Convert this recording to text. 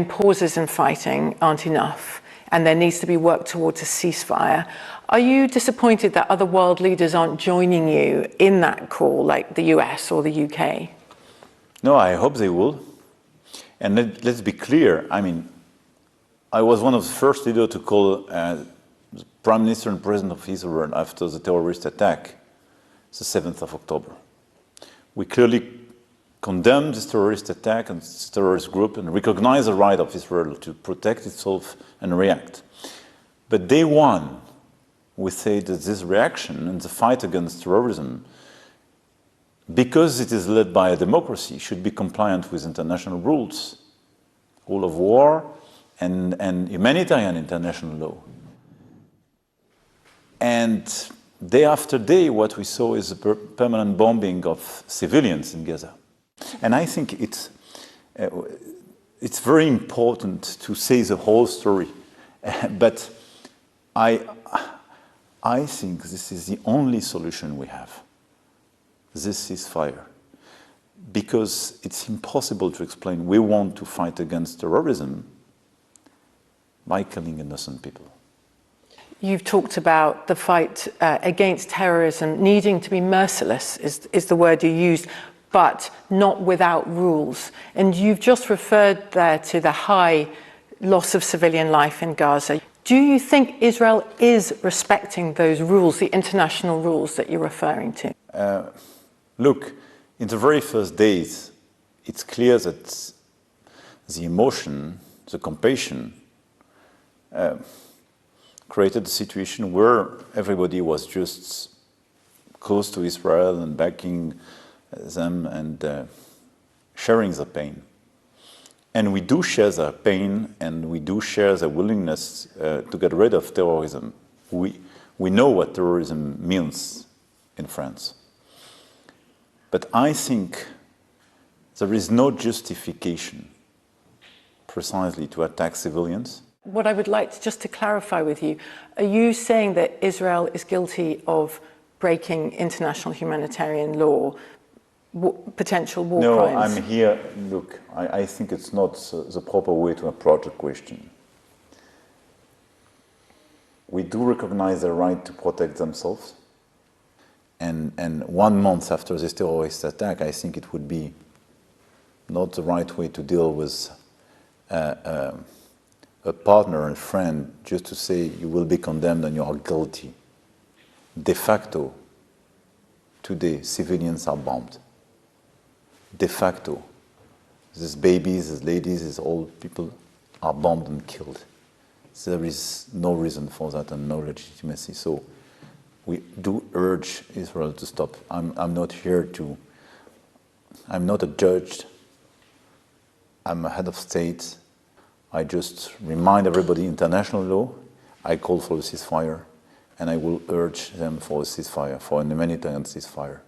Pauses in fighting aren't enough, and there needs to be work towards a ceasefire. Are you disappointed that other world leaders aren't joining you in that call, like the US or the UK? No, I hope they will. And let's be clear, I mean, I was one of the first leaders to call the Prime Minister and President of Israel after the terrorist attack, the 7th of October. We clearly condemn this terrorist attack and this terrorist group and recognize the right of Israel to protect itself and react. But day one, we say that this reaction and the fight against terrorism, because it is led by a democracy, should be compliant with international rules, rule of war and humanitarian international law. And day after day, what we saw is a permanent bombing of civilians in Gaza. And I think it's very important to say the whole story. But I think this is the only solution we have, this ceasefire. Because it's impossible to explain we want to fight against terrorism by killing innocent people. You've talked about the fight against terrorism needing to be merciless, is the word you used, but not without rules. And you've just referred there to the high loss of civilian life in Gaza. Do you think Israel is respecting those rules, the international rules that you're referring to? Look, in the very first days, it's clear that the emotion, the compassion, created a situation where everybody was just close to Israel and backing them and sharing the pain. And we do share their pain and we do share the willingness to get rid of terrorism. We know what terrorism means in France. But I think there is no justification precisely to attack civilians. What I would like just to clarify with you, are you saying that Israel is guilty of breaking international humanitarian law, potential war crimes? No, I'm here, look, I think it's not the proper way to approach the question. We do recognize the right to protect themselves. And 1 month after this terrorist attack, I think it would be not the right way to deal with a partner and friend just to say you will be condemned and you are guilty. De facto, today, civilians are bombed. De facto, these babies, these ladies, these old people are bombed and killed. So there is no reason for that and no legitimacy. So we do urge Israel to stop. I'm not here to, I'm not a judge. I'm a head of state. I just remind everybody international law. I call for a ceasefire, and I will urge them for a ceasefire, for a humanitarian ceasefire.